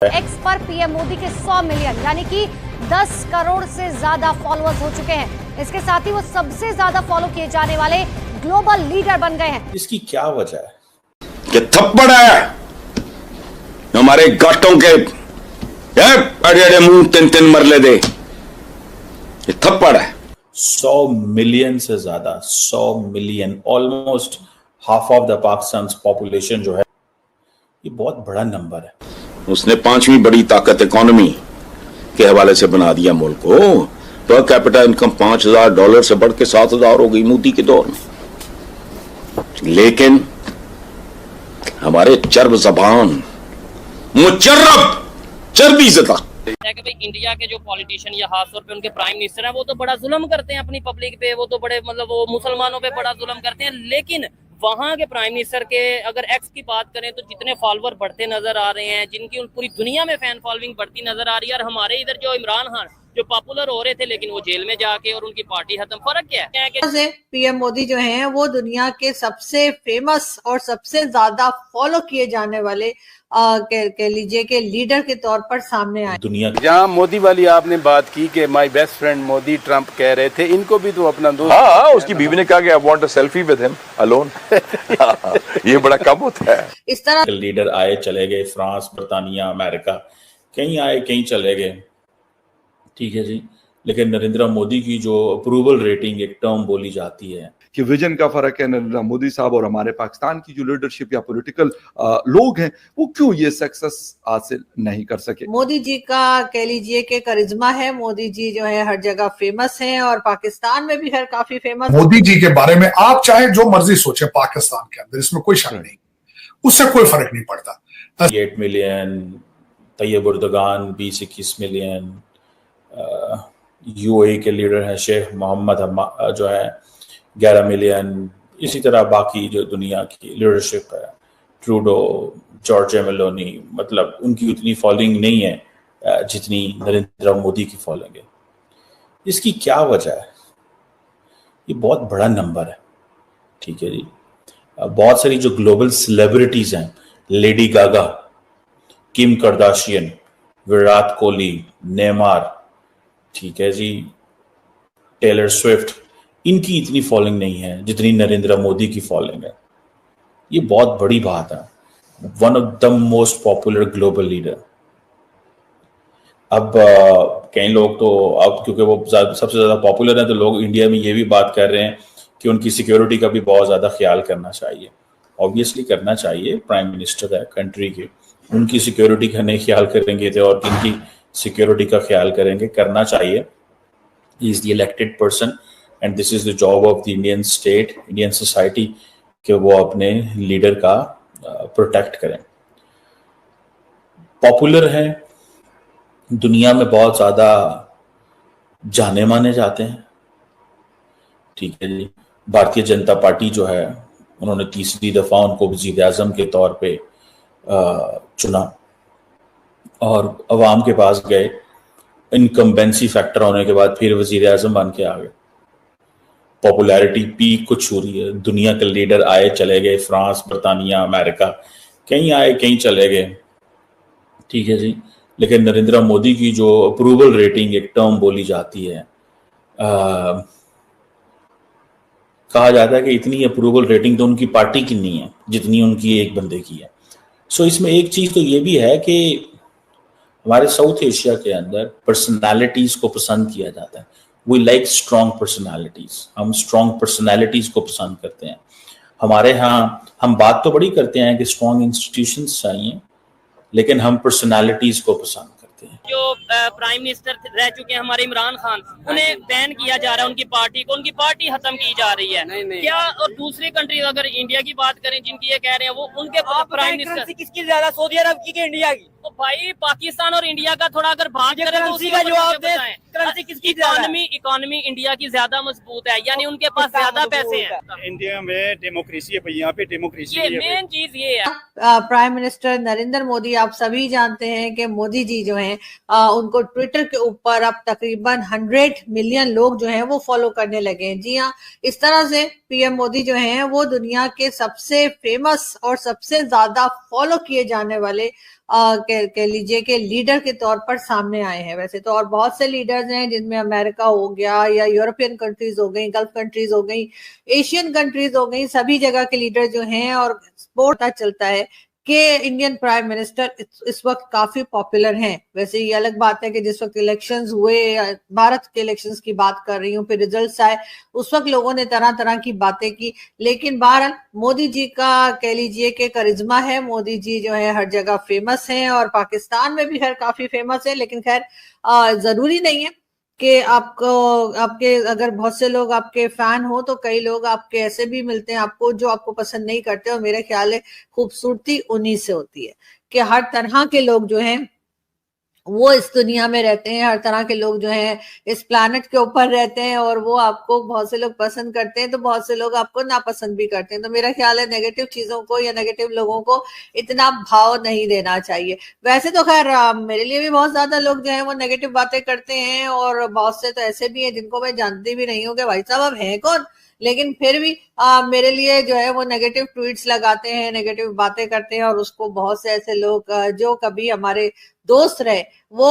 X पर PM Modi के 100 million यानी कि 10 करोड़ से ज्यादा फॉलोअर्स हो चुके हैं। इसके साथ ही वो सबसे ज्यादा फॉलो किए जाने वाले ग्लोबल लीडर बन गए हैं। इसकी क्या वजह है? कि थप्पड़ है हमारे गांठों के अड़े अड़े मुंह तिन तिन मरले दे, ये थप्पड़ है। 100 मिलियन से ज्यादा, 100 million, almost half of the Pakistan population जो है, ये बहुत बड़ा नंबर है। उसने 5वीं बड़ी ताकत इकोनॉमी के हवाले से बना दिया मुल्क को। पर कैपिटा इनकम $5,000 से बढ़ के 7,000 हो गई मोदी के दौर में। लेकिन हमारे चर्ब जबान मुचर्रब चर्बी ज़दा है कि भाई इंडिया के जो पॉलिटिशियन या खास तौर पे उनके प्राइम मिनिस्टर हैं वो तो बड़ा जुल्म करते हैं अपनी पब्लिक पे, वो तो बड़े मतलब वो मुसलमानों पे बड़ा जुल्म करते हैं। लेकिन वहाँ के प्राइम मिनिस्टर के अगर एक्स की बात करें तो जितने फॉलोअर बढ़ते नजर आ रहे हैं, जिनकी पूरी दुनिया में फैन फॉलोइंग बढ़ती नजर आ रही है, और हमारे इधर जो इमरान खान जो पॉपुलर हो रहे थे लेकिन वो जेल में जाके और उनकी पार्टी खत्म, फर्क क्या है कि पीएम मोदी जो हैं वो दुनिया के सबसे फेमस और सबसे ज्यादा फॉलो किए जाने वाले कह लीजिए कि लीडर के तौर पर सामने आए। दुनिया जहाँ मोदी वाली आपने बात की कि my best friend Modi Trump कह रहे थे, इनको भी तो अपना दोस्त। हाँ, उसकी बीवी ने कहा कि I want a selfie with him alone. ये बड़ा कम होता है। इस तरह लीडर आए चले गए, फ्रांस, बर्तानिया, अमेरिका, कहीं आए कहीं चले गए, ठीक है जी। लेकिन नरेंद्र मोदी की जो अप्रूवल रेटिंग एक टर्म बोली जाती है कि विजन का फर्क है नरेंद्र मोदी साहब और हमारे पाकिस्तान की जो लीडरशिप या पॉलिटिकल लोग हैं वो क्यों ये सक्सेस हासिल नहीं कर सके। मोदी जी का कह लीजिए कि करिश्मा है। मोदी जी जो है हर जगह फेमस हैं और पाकिस्तान में भी हर काफी फेमस। मोदी जी के बारे में आप चाहे जो मर्जी सोचे पाकिस्तान के अंदर, इसमें कोई शक नहीं, उससे कोई फर्क नहीं पड़ता। 8 मिलियन, तैयब उर्दगान 20-21 मिलियन, यूएई के लीडर हैं शेख मोहम्मद जो है 11 मिलियन, इसी तरह बाकी जो दुनिया की लीडरशिप है, ट्रूडो, जॉर्जिया मेलोनी, मतलब उनकी उतनी फॉलोइंग नहीं है जितनी नरेंद्र मोदी की फॉलोइंग है। इसकी क्या वजह है? ये बहुत बड़ा नंबर है, ठीक है जी। बहुत सारी जो ग्लोबल सेलिब्रिटीज हैं, Lady Gaga, Kim Kardashian, Virat Kohli, Neymar, ठीक है जी, टेलर स्विफ्ट, इनकी इतनी फॉलोइंग नहीं है जितनी नरेंद्र मोदी की फॉलोइंग है। ये बहुत बड़ी बात है। One of the most popular global leader. अब कई लोग तो अब क्योंकि वो सबसे ज्यादा पॉपुलर है तो लोग इंडिया में ये भी बात कर रहे हैं कि उनकी सिक्योरिटी का भी बहुत ज्यादा ख्याल करना चाहिए। ऑब्वियसली करना चाहिए, प्राइम मिनिस्टर है कंट्री के, उनकी सिक्योरिटी का नहीं ख्याल करेंगे तो और किनकी सिक्योरिटी का ख्याल करेंगे? करना चाहिए। He is the elected person and this is the job of the Indian state, Indian society, कि वो अपने लीडर का प्रोटेक्ट करें। पॉपुलर है, दुनिया में बहुत ज्यादा जाने माने जाते हैं, ठीक है जी। भारतीय जनता पार्टी जो है उन्होंने तीसरी दफा उनको वजीर आजम के तौर पे चुना और अवाम के पास गए। इनकम्बेंसी फैक्टर होने के बाद फिर वजीर आजम बन के आ गए। पॉपुलैरिटी पीक को छू रही है। दुनिया के लीडर आए चले गए, फ्रांस, बर्तानिया, अमेरिका, कहीं आए कहीं चले गए, ठीक है जी। लेकिन नरेंद्र मोदी की जो अप्रूवल रेटिंग एक टर्म बोली जाती है, कहा जाता है कि इतनी अप्रूवल रेटिंग तो उनकी पार्टी की नहीं है जितनी उनकी एक बंदे की है। सो इसमें एक चीज तो ये भी है कि हमारे साउथ एशिया के अंदर पर्सनालिटीज को पसंद किया जाता है। वी लाइक स्ट्रॉन्ग पर्सनालिटीज, हम स्ट्रॉन्ग पर्सनालिटीज को पसंद करते हैं। हमारे यहाँ हम बात तो बड़ी करते हैं कि स्ट्रॉन्ग इंस्टीट्यूशंस चाहिए, लेकिन हम पर्सनालिटीज को पसंद करते हैं। जो प्राइम मिनिस्टर रह चुके हैं हमारे इमरान खान, उन्हें बैन किया जा रहा है, उनकी पार्टी को, उनकी पार्टी खत्म की जा रही है। नहीं। क्या और दूसरी कंट्री अगर इंडिया की बात करें जिनकी ये कह रहे हैं वो उनके प्राइम मिनिस्टर किसकी ज्यादा, सऊदी अरब की इंडिया की? तो भाई पाकिस्तान और इंडिया का थोड़ा अगर भाग करें तो उसी का जवाब दे। करेंसी किसकी इकोनॉमी इंडिया की ज्यादा मजबूत है, यानी उनके पास ज्यादा पैसे हैं। इंडिया में डेमोक्रेसी है, यहाँ पे डेमोक्रेसी ये मेन चीज ये है। प्राइम मिनिस्टर नरेंद्र मोदी, आप सभी जानते हैं कि मोदी जी जो हैं उनको ट्विटर के ऊपर अब तकरीबन 100 मिलियन लोग जो हैं वो फॉलो करने लगे हैं। जी हाँ, इस तरह से पीएम मोदी जो हैं वो दुनिया के सबसे फेमस और सबसे ज्यादा फॉलो किए जाने वाले कह लीजिए कि लीडर के तौर पर सामने आए हैं। वैसे तो और बहुत से लीडर्स हैं, जिनमें अमेरिका हो गया या यूरोपियन कंट्रीज हो गई, गल्फ कंट्रीज हो गई, एशियन कंट्रीज हो गई, सभी जगह के लीडर जो हैं, और पता चलता है कि इंडियन प्राइम मिनिस्टर इस वक्त काफी पॉपुलर हैं। वैसे ये अलग बात है कि जिस वक्त इलेक्शंस हुए, भारत के इलेक्शंस की बात कर रही हूँ, फिर रिजल्ट्स आए, उस वक्त लोगों ने तरह तरह की बातें की, लेकिन बहरहाल मोदी जी का कह लीजिए कि करिश्मा है। मोदी जी जो है हर जगह फेमस हैं, और पाकिस्तान में भी खैर काफी फेमस है, लेकिन खैर जरूरी नहीं है कि आपको, आपके अगर बहुत से लोग आपके फैन हो, तो कई लोग आपके ऐसे भी मिलते हैं आपको जो आपको पसंद नहीं करते। और मेरे ख्याल है खूबसूरती उन्हीं से होती है कि हर तरह के लोग जो हैं वो इस दुनिया में रहते हैं, हर तरह के लोग जो हैं इस प्लैनेट के ऊपर रहते हैं, और वो आपको बहुत से लोग पसंद करते हैं तो बहुत से लोग आपको नापसंद भी करते हैं। तो मेरा ख्याल है नेगेटिव चीजों को या नेगेटिव लोगों को इतना भाव नहीं देना चाहिए। वैसे तो खैर मेरे लिए भी बहुत ज्यादा लोग जो है वो नेगेटिव बातें करते हैं, और बहुत से तो ऐसे भी हैं जिनको मैं जानती भी नहीं हूँ कि भाई साहब अब है कौन, लेकिन फिर भी मेरे लिए जो है वो नेगेटिव ट्वीट्स लगाते हैं, नेगेटिव बातें करते हैं, और उसको बहुत से ऐसे लोग जो कभी हमारे दोस्त रहे वो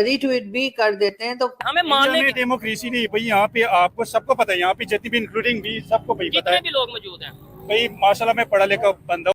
रीट्वीट भी कर देते हैं। तो हमें मानने की डेमोक्रेसी नहीं भाई, यहाँ पे आपको सबको पता है, यहाँ पे जितनी भी इंक्लूडिंग भी सबको भाई पता जितने है भी लोग मौजूद हैं भाई, माशाल्लाह मैं पढ़ा लिखा बंदा